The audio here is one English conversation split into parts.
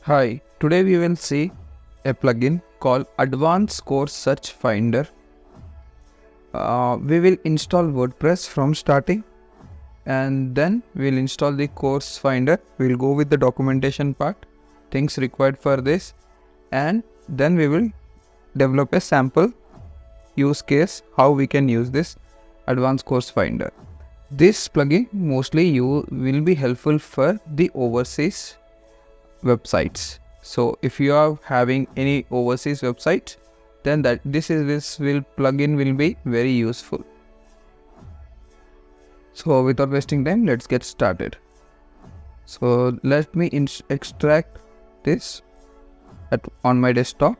Hi, today we will see a plugin called Advanced Course Search Finder. We will install WordPress from starting and then we'll install the course finder. We'll go with the documentation part, things required for this, and then we will develop a sample use case how we can use this Advanced Course Finder. This plugin mostly will be helpful for the overseas websites. So if you are having any overseas website, then this plugin will be very useful. So without wasting time, let's get started. So let me extract this on my desktop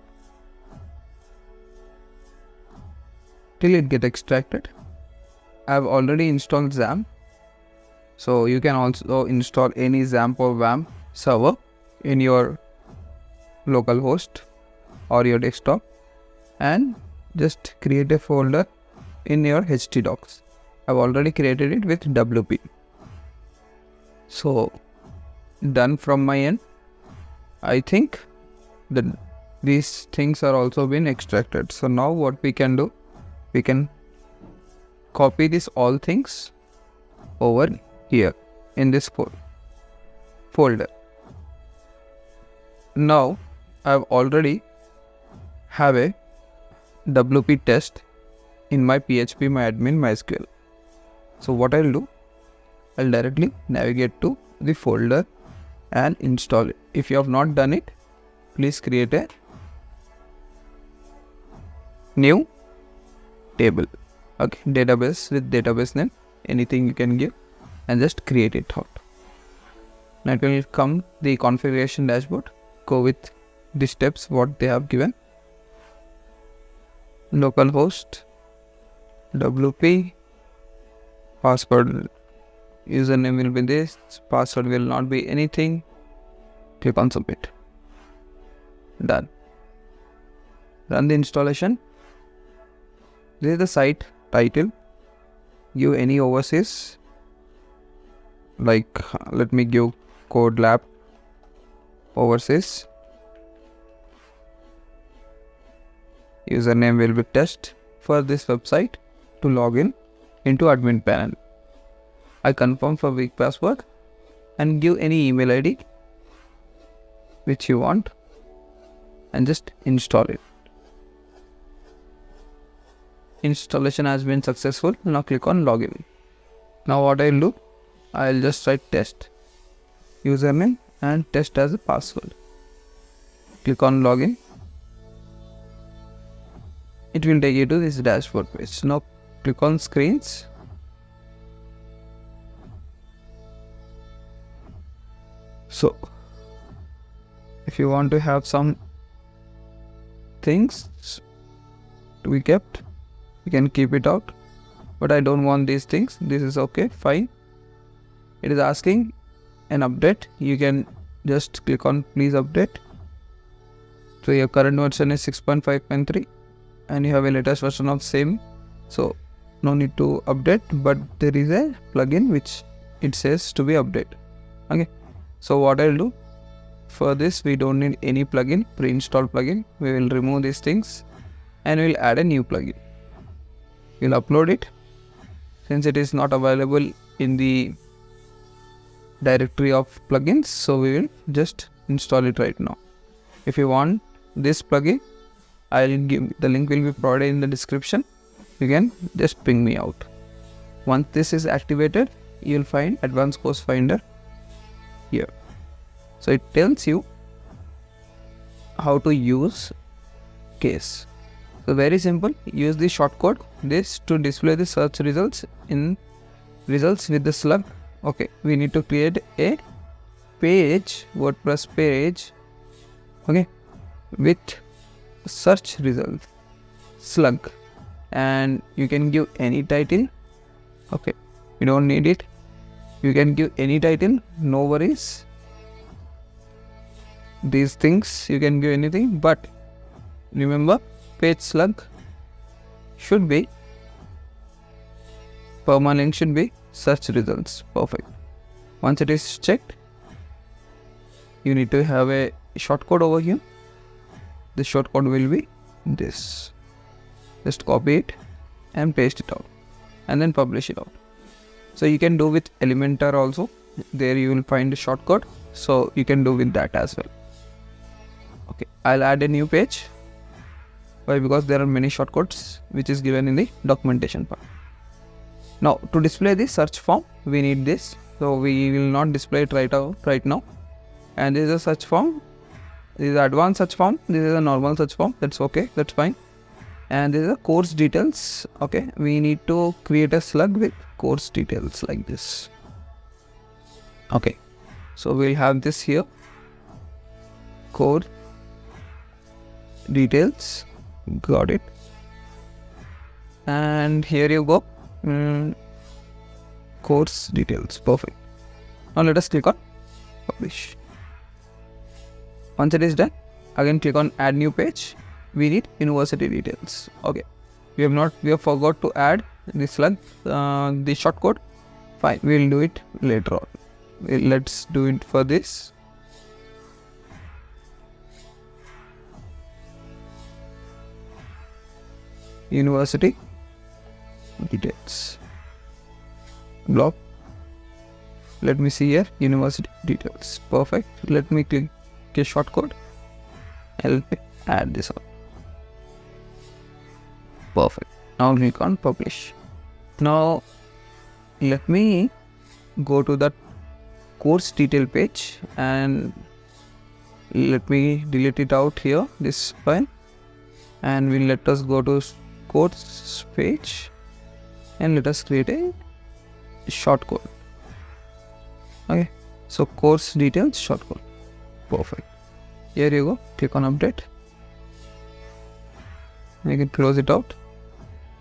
till it get extracted. I've already installed XAMPP, so you can also install any XAMPP or WAMP server in your local host or your desktop and just create a folder in your htdocs. I've already created it with WP. So done from my end. I think that these things are also been extracted. So now what we can do, we can copy this all things over here in this folder. Now I've already have a WP test in my PHP my admin MySQL. So what I'll do, I'll directly navigate to the folder and install it. If you have not done it, please create a new table. Okay, database with database name, anything you can give, and just create it out. Now it will come the configuration dashboard. Go with the steps what they have given. Localhost, WP, password, username will be this, password will not be anything. Click on submit. Done. Run the installation. This is the site title. Give any overseas, like let me give code lab overseas. Username will be test. For this website to log in into admin panel, I confirm for weak password and give any email ID which you want and just install it. Installation has been successful. Now click on login. Now what I'll do, I'll just write test, username and test as a password. Click on login. It will take you to this dashboard page. Now click on screens. So if you want to have some things to be kept, you can keep it out, but I don't want these things. This is okay, fine. It is asking an update. You can just click on please update. So your current version is 6.5.3 and you have a latest version of same, so no need to update, but there is a plugin which it says to be updated. Okay, so what I'll do, for this we don't need any plugin, pre-install plugin. We will remove these things and we'll add a new plugin. We'll upload it. Since it is not available in the directory of plugins, so we will just install it right now. If you want this plugin, I'll give the link will be provided in the description. You can just ping me out. Once this is activated, you'll find Advanced Course Finder here. So it tells you how to use case. So very simple. Use the shortcode this to display the search results in results with the slug. Okay, we need to create a page, WordPress page, okay, with search result slug, and you can give any title. Okay, you don't need it. You can give any title, no worries. These things you can give anything, but remember page slug should be permalink should be search results. Perfect. Once it is checked, you need to have a shortcode over here. This shortcode will be this. Just copy it and paste it out and then publish it out. So you can do with Elementor also. There you will find a shortcode. So you can do with that as well. Okay, I'll add a new page. Why? Because there are many shortcodes which is given in the documentation part. Now to display the search form, we need this. So we will not display it right now. And this is a search form. This is advanced search form. This is a normal search form. That's okay. That's fine. And this is a course details. Okay, we need to create a slug with course details like this. Okay, so we'll have this here. Course details. Got it. And here you go. Course details. Perfect. Now let us click on publish. Once it is done, again click on add new page. We need university details. Okay, we have forgot to add the slug, the shortcode. Fine, we'll do it later on. Let's do it for this. University details. Block. Let me see here. University details. Perfect. Let me click a shortcode. I'll add this on. Perfect. Now click on publish. Now let me go to that course detail page and let me delete it out here, this file, and we'll let us go to course page and let us create a shortcode. Okay, so course details shortcode. Perfect. Here you go. Click on update. You can close it out.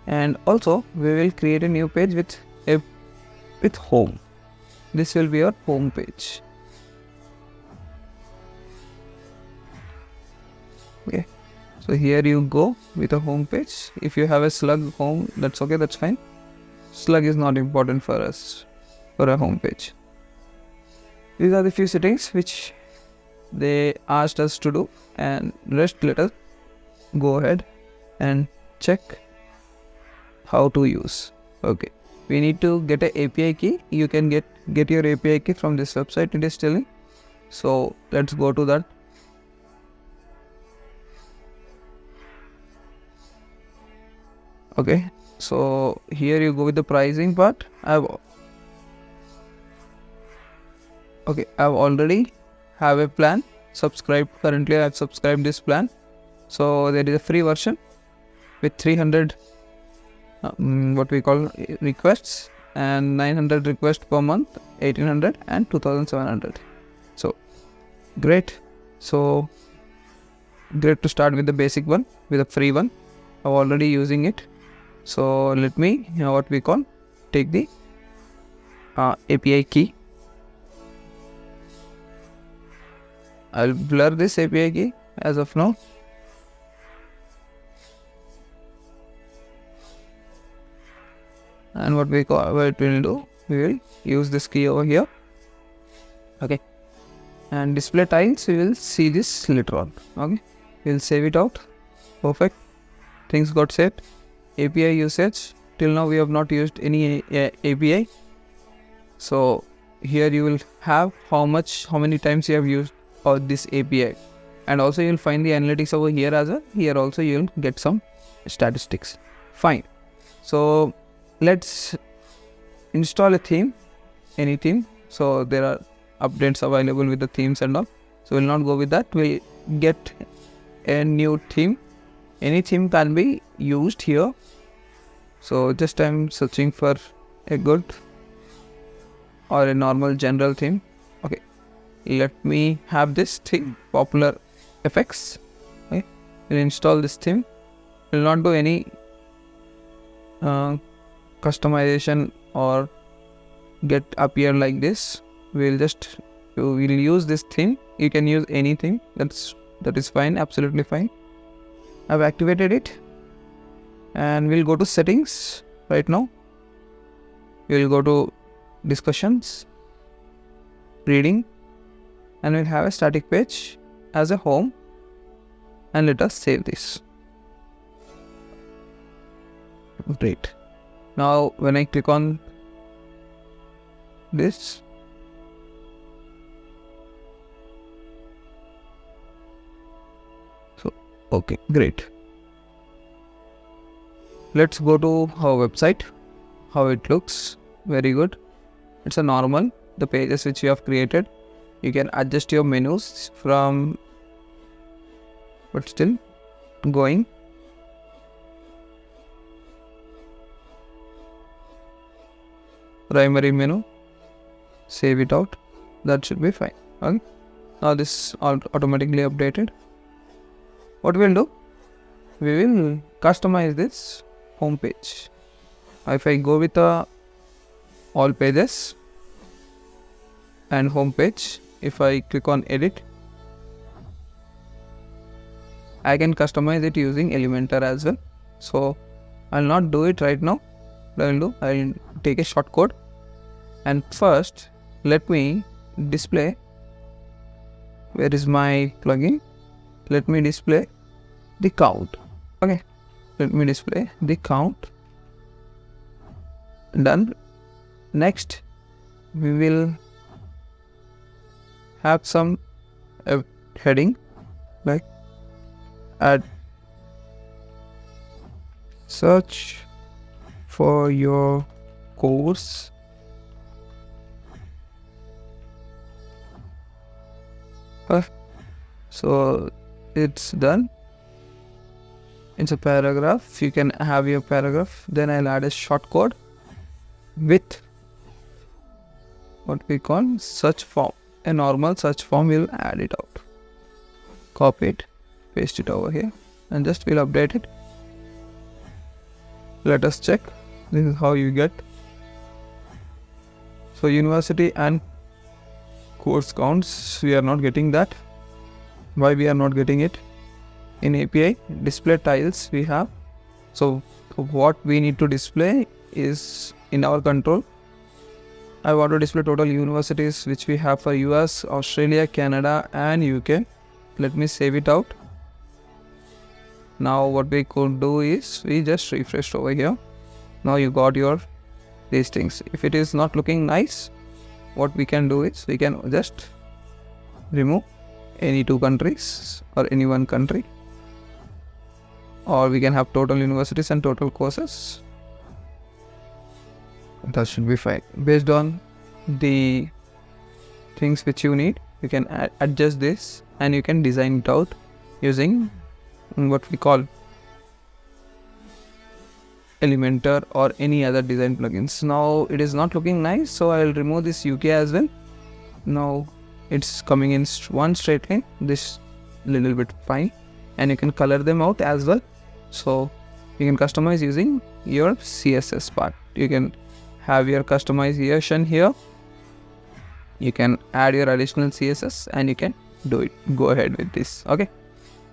And also we will create a new page with home. This will be our home page. Okay, so here you go with a home page. If you have a slug home, that's okay, that's fine. Slug is not important for us for a home page. These are the few settings which they asked us to do, and rest let us go ahead and check how to use. Okay, we need to get an API key. You can get your API key from this website, it is telling. So let's go to that. Okay, so here you go with the pricing part. I've already have a plan subscribed. Currently I've subscribed this plan. So there is a free version with 300 what we call requests and 900 requests per month, 1800 and 2700. So great. So great to start with the basic one, with a free one. I'm already using it. So let me what we call take the API key. I'll blur this API key as of now. And what we will do, we will use this key over here. Okay, and display tiles, we will see this later on. Okay, we'll save it out. Perfect, things got saved. API usage, till now we have not used any API. So here you will have how many times you have used this API, and also you will find the analytics over here as well. Here also you will get some statistics. Fine. So let's install a theme, any theme. So there are updates available with the themes and all. So we'll not go with that. We'll get a new theme. Any theme can be used here. So just I'm searching for a good or a normal general theme. Okay, let me have this thing, popular effects. Okay, we'll install this theme. We'll not do any customization or get appear like this. We'll use this theme. You can use anything. That is fine, absolutely fine. I've activated it, and we'll go to settings right now. We'll go to discussions, reading, and we'll have a static page. as a home, and let us save this. Great. Now when I click on this, so okay, great. Let's go to our website, how it looks. Very good. It's a normal, the pages which you have created. You can adjust your menus from, but still going. Primary menu, save it out. That should be fine. Okay. Now this automatically updated. What we'll do, we will customize this home page. If I go with all pages and home page, if I click on edit, I can customize it using Elementor as well. So I'll not do it right now. I'll take a shortcode, and first let me display. Where is my plugin? Let me display the count. Okay, let me display the count. Done. Next, we will have some heading like add search for your course. So it's done. It's a paragraph. You can have your paragraph. Then I'll add a shortcode with what we call search form. A normal search form, will add it out. Copy it, paste it over here, and just we'll update it. Let us check. This is how you get. So university and course counts, we are not getting that. Why we are not getting it? In API display tiles we have. So what we need to display is in our control. I want to display total universities which we have for US, Australia, Canada and UK. Let me save it out. Now what we could do is we just refreshed over here. Now you got your these things. If it is not looking nice, what we can do is we can just remove any two countries or any one country, or we can have total universities and total courses. That should be fine. Based on the things which you need, you can adjust this and you can design it out using what we call Elementor or any other design plugins. Now it is not looking nice, so I'll remove this UK as well. Now it's coming in one straight line, this little bit fine, and you can color them out as well. So you can customize using your CSS part. You can have your customization here. You can add your additional CSS and you can do it. Go ahead with this. Okay,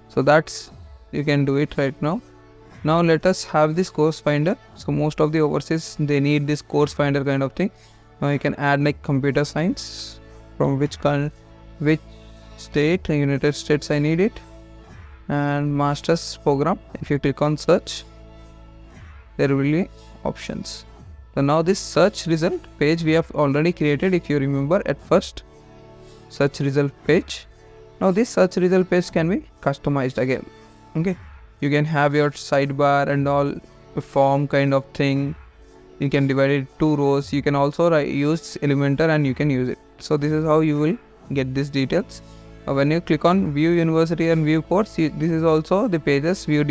so that's, you can do it right now. Now let us have this course finder. So most of the overseas, they need this course finder kind of thing. Now you can add like computer science, from which state, United States I need it, and master's program. If you click on search, there will be options. So now this search result page we have already created, if you remember at first, search result page. Now this search result page can be customized again. Okay, you can have your sidebar and all, a form kind of thing. You can divide it 2 rows. You can also use Elementor and you can use it. So this is how you will get these details. When you click on view university and view course, this is also the pages view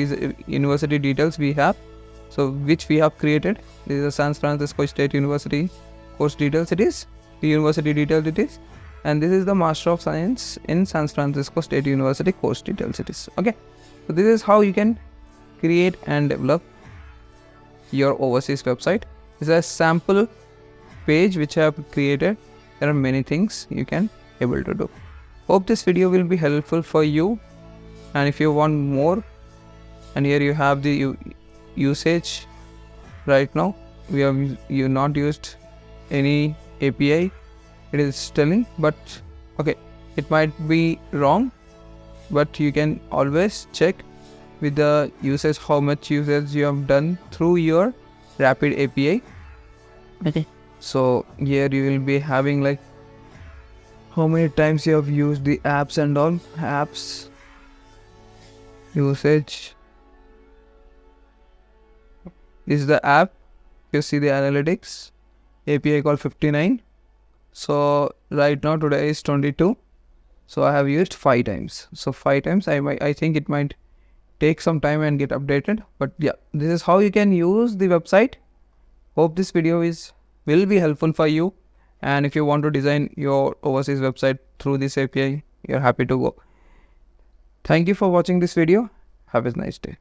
university details we have. So which we have created. This is a San Francisco State University course details it is, the university details it is, and this is the Master of Science in San Francisco State University course details it is. Okay, so this is how you can create and develop your overseas website. This is a sample page which I have created. There are many things you can able to do. Hope this video will be helpful for you, and if you want more, and here you have the usage. Right now we have not used any API, it is telling, but okay, it might be wrong. but you can always check with the usage how much usage you have done through your Rapid API. Okay. So here you will be having like how many times you have used the apps and all. Apps usage. This is the app. You see the analytics. API call 59. So right now today is 22. So I have used 5 times. So 5 times I think it might take some time and get updated. But yeah, this is how you can use the website. Hope this video will be helpful for you. And if you want to design your overseas website through this API, you're happy to go. Thank you for watching this video. Have a nice day.